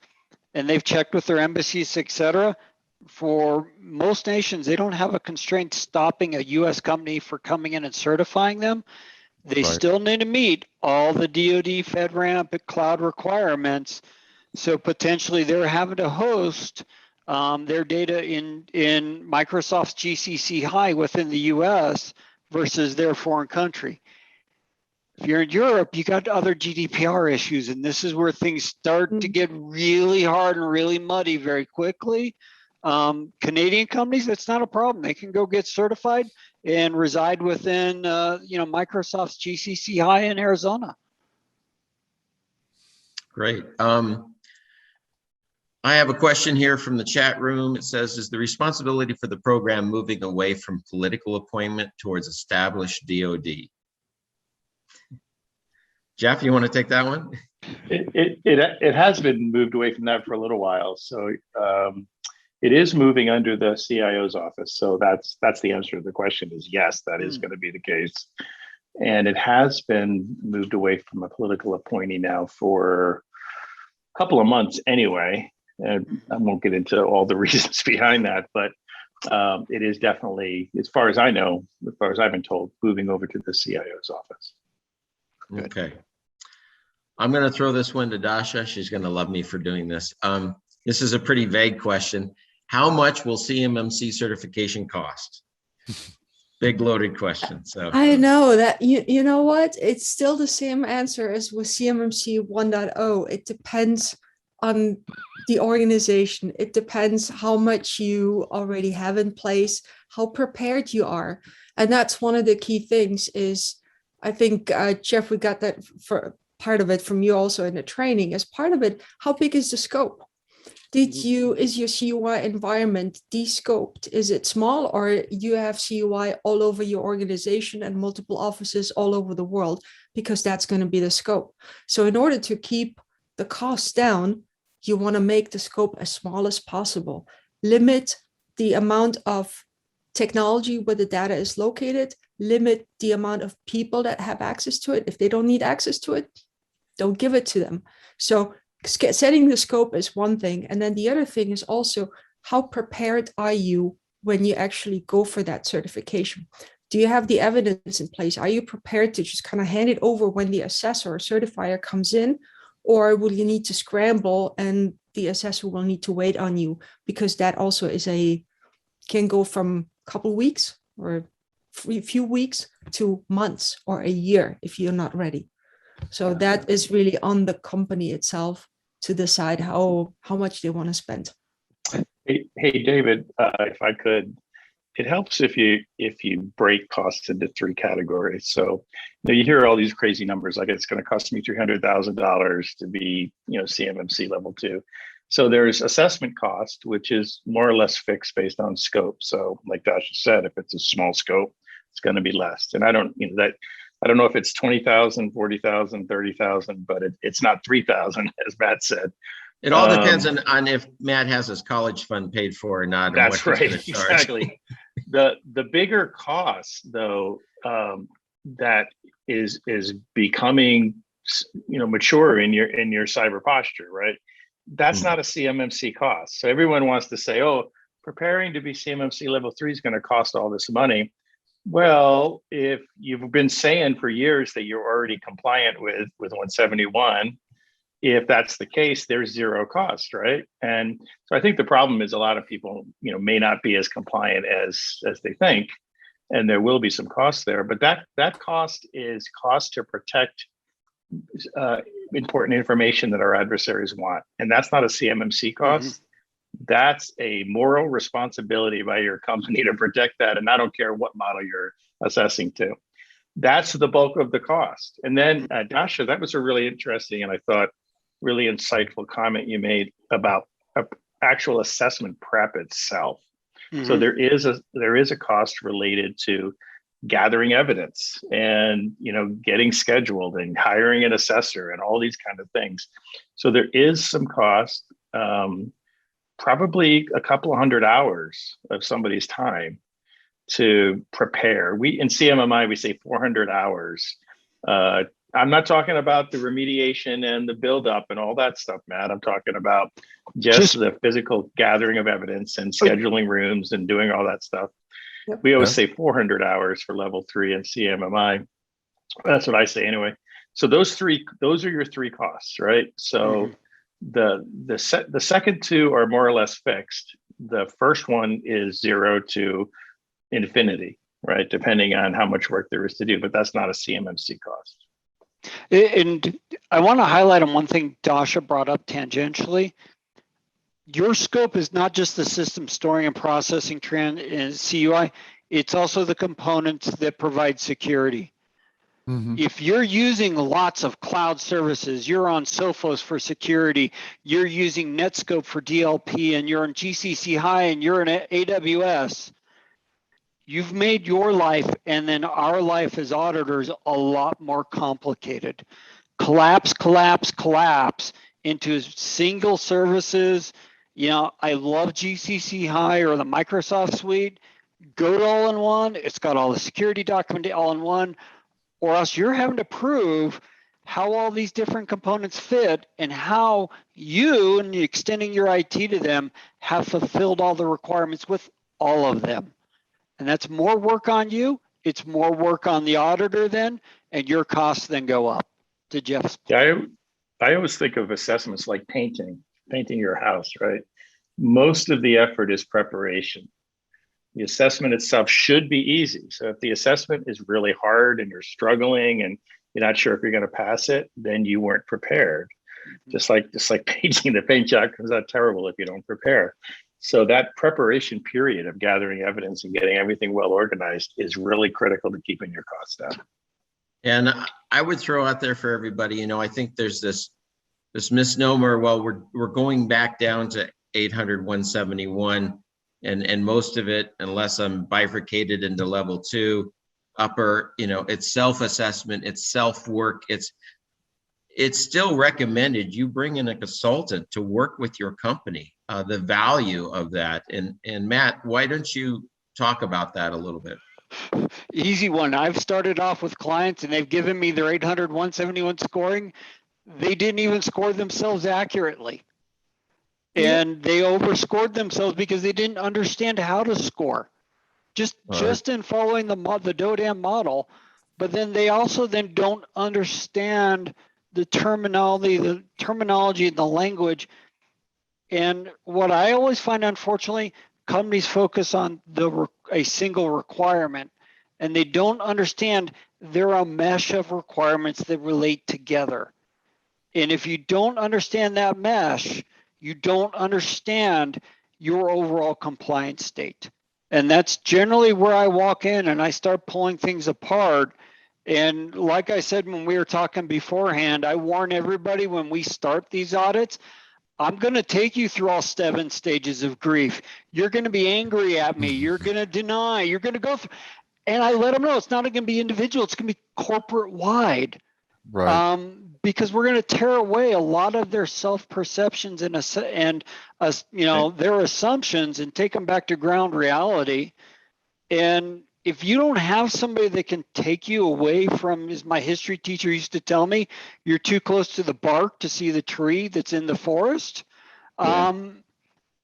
and they've checked with their embassies, etc. For most nations, they don't have a constraint stopping a US company for coming in and certifying them. They still need to meet all the DoD, FedRAMP, cloud requirements. So potentially they're having to host their data in Microsoft's GCC high within the US versus their foreign country. If you're in Europe, you got other GDPR issues, and this is where things start to get really hard and really muddy very quickly. Canadian companies, that's not a problem. They can go get certified and reside within Microsoft's GCC high in Arizona. Great. I have a question here from the chat room. It says, is the responsibility for the program moving away from political appointment towards established DoD? Jeff, you want to take that one? It has been moved away from that for a little while. So it is moving under the CIO's office. So that's the answer to the question is yes, that is going to be the case. And it has been moved away from a political appointee now for a couple of months anyway. And I won't get into all the reasons behind that, but it is definitely, as far as I know, as far as I've been told, moving over to the CIO's office. Okay. I'm going to throw this one to Dasha. She's going to love me for doing this. This is a pretty vague question. How much will CMMC certification cost? Big loaded question. So I know that you know what? It's still the same answer as with CMMC 1.0. It depends on the organization. It depends how much you already have in place, how prepared you are. And that's one of the key things is I think, Jeff, we got that for part of it from you also in the training. As part of it, how big is the scope? Is your CUI environment de-scoped? Is it small, or you have CUI all over your organization and multiple offices all over the world? Because that's going to be the scope. So in order to keep the costs down, you want to make the scope as small as possible. Limit the amount of technology where the data is located, limit the amount of people that have access to it. If they don't need access to it, don't give it to them. So setting the scope is one thing. And then the other thing is also, how prepared are you when you actually go for that certification? Do you have the evidence in place? Are you prepared to just kind of hand it over when the assessor or certifier comes in? Or will you need to scramble and the assessor will need to wait on you? Because that also can go from a couple of weeks or a few weeks to months or a year if you're not ready. So that is really on the company itself to decide how much they want to spend. Hey, David, if I could, it helps if you break costs into three categories. So you hear all these crazy numbers, like it's going to cost me $300,000 to be CMMC level 2. So there's assessment cost, which is more or less fixed based on scope. So like Dasha said, if it's a small scope, it's going to be less. And I don't know if it's 20,000, 40,000, 30,000, but it's not 3,000, as Matt said. It all depends on if Matt has his college fund paid for or not. That's right, exactly. The bigger cost, though, that is becoming mature in your cyber posture, right? That's not a CMMC cost. So everyone wants to say, oh, preparing to be CMMC level 3 is going to cost all this money. Well, if you've been saying for years that you're already compliant with 171, if that's the case, there's zero cost, right? And so I think the problem is a lot of people, may not be as compliant as they think, and there will be some costs there. But that cost is cost to protect important information that our adversaries want, and that's not a CMMC cost. That's a moral responsibility by your company to protect that. And I don't care what model you're assessing to. That's the bulk of the cost. And then Dasha, that was a really interesting and I thought really insightful comment you made about actual assessment prep itself. So there is a cost related to gathering evidence and getting scheduled and hiring an assessor and all these kind of things. So there is some cost. Probably a couple of 100 hours of somebody's time to prepare. In CMMI, we say 400 hours. I'm not talking about the remediation and the buildup and all that stuff, Matt. I'm talking about just the physical gathering of evidence and scheduling rooms and doing all that stuff. Yep. We always say 400 hours for level 3 in CMMI. That's what I say anyway. So those are your three costs, right? So the second two are more or less fixed. The first one is 0 to infinity, right? Depending on how much work there is to do, but that's not a CMMC cost. And I want to highlight on one thing Dasha brought up tangentially. Your scope is not just the system storing and processing trend in CUI, it's also the components that provide security. If you're using lots of cloud services, you're on Sophos for security, you're using Netscope for DLP, and you're on GCC High, and you're in AWS, you've made your life and then our life as auditors a lot more complicated. Collapse into single services. I love GCC High or the Microsoft suite. Go to all-in-one. It's got all the security document all-in-one. Or else you're having to prove how all these different components fit and how you and extending your IT to them have fulfilled all the requirements with all of them. And that's more work on you. It's more work on the auditor then, and your costs then go up. To Jeff's point. Yeah, I always think of assessments like painting your house, right? Most of the effort is preparation. The assessment itself should be easy. So if the assessment is really hard and you're struggling and you're not sure if you're going to pass it, then you weren't prepared. Just like painting, the paint job comes out terrible if you don't prepare. So that preparation period of gathering evidence and getting everything well organized is really critical to keeping your costs down. And I would throw out there for everybody, you know, I think there's this misnomer, well, we're going back down to 800, 171, and most of it, unless I'm bifurcated into level 2, upper, you know, it's self-assessment, it's self-work, it's still recommended you bring in a consultant to work with your company, the value of that. And Matt, why don't you talk about that a little bit? Easy one. I've started off with clients and they've given me their 800, 171 scoring. They didn't even score themselves accurately. And they overscored themselves because they didn't understand how to score. Just in following the DODAM model, but then they also then don't understand the terminology, and the language. And what I always find, unfortunately, companies focus on a single requirement, and they don't understand they're a mesh of requirements that relate together. And if you don't understand that mesh, you don't understand your overall compliance state. And that's generally where I walk in and I start pulling things apart. And like I said, when we were talking beforehand, I warn everybody when we start these audits, I'm going to take you through all 7 stages of grief. You're going to be angry at me. You're going to deny. You're going to go through. And I let them know it's not going to be individual. It's going to be corporate wide. Right. Because we're going to tear away a lot of their self-perceptions and you know, their assumptions and take them back to ground reality. And if you don't have somebody that can take you away from, as my history teacher used to tell me, you're too close to the bark to see the tree that's in the forest,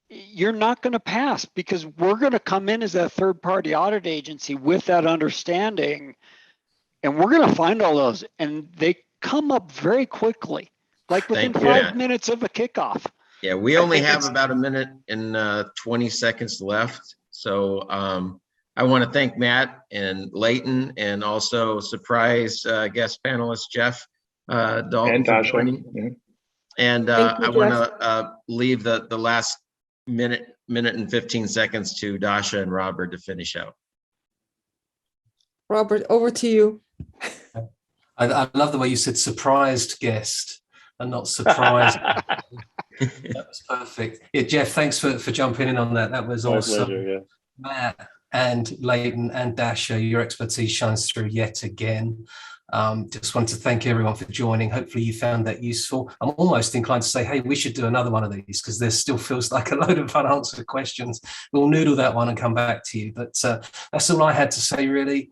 you're not going to pass, because we're going to come in as that third-party audit agency with that understanding, and we're going to find all those, and they come up very quickly, like within 5 minutes of a kickoff. Yeah, we only have about 1 minute and 20 seconds left. So I want to thank Matt and Leighton, and also surprise guest panelist Jeff Dalton And for Dasha. joining. And Thank you, I want Jeff. to leave the last minute and 15 seconds to Dasha and Robert to finish out. Robert, over to you. I love the way you said surprised guest and not surprised. That was perfect. Yeah, Jeff, thanks for jumping in on that. That was My awesome. pleasure, yeah. Matt and Leighton and Dasha, your expertise shines through yet again. Just wanted to thank everyone for joining. Hopefully you found that useful. I'm almost inclined to say, hey, we should do another one of these, because there still feels like a load of unanswered questions. We'll noodle that one and come back to you. But that's all I had to say, really.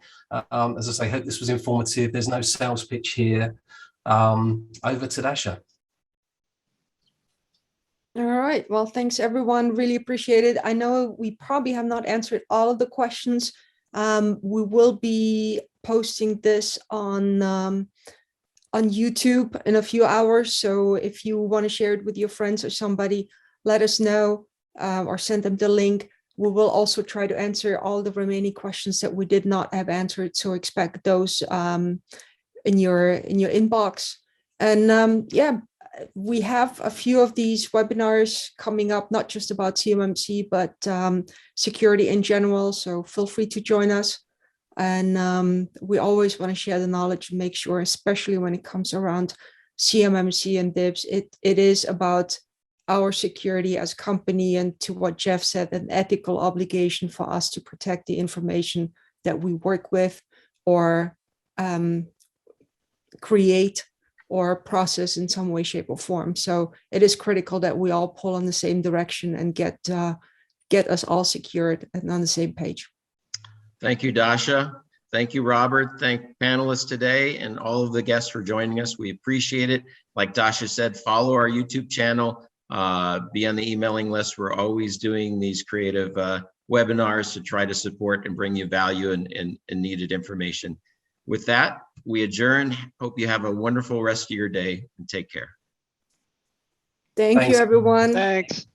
As I say, hope this was informative. There's no sales pitch here. Over to Dasha. All right. Well, thanks, everyone. Really appreciate it. I know we probably have not answered all of the questions. We will be posting this on YouTube in a few hours. So if you want to share it with your friends or somebody, let us know, or send them the link. We will also try to answer all the remaining questions that we did not have answered. So expect those in your inbox. And yeah, we have a few of these webinars coming up, not just about CMMC, but security in general. So feel free to join us. And we always want to share the knowledge and make sure, especially when it comes around CMMC and DIBs, it is about our security as a company, and to what Jeff said, an ethical obligation for us to protect the information that we work with or create or process in some way, shape, or form. So it is critical that we all pull in the same direction and get us all secured and on the same page. Thank you, Dasha. Thank you, Robert. Thank panelists today and all of the guests for joining us. We appreciate it. Like Dasha said, follow our YouTube channel, be on the emailing list. We're always doing these creative webinars to try to support and bring you value and needed information. With that, we adjourn. Hope you have a wonderful rest of your day and take care. Thank Thanks. you, everyone. Thanks.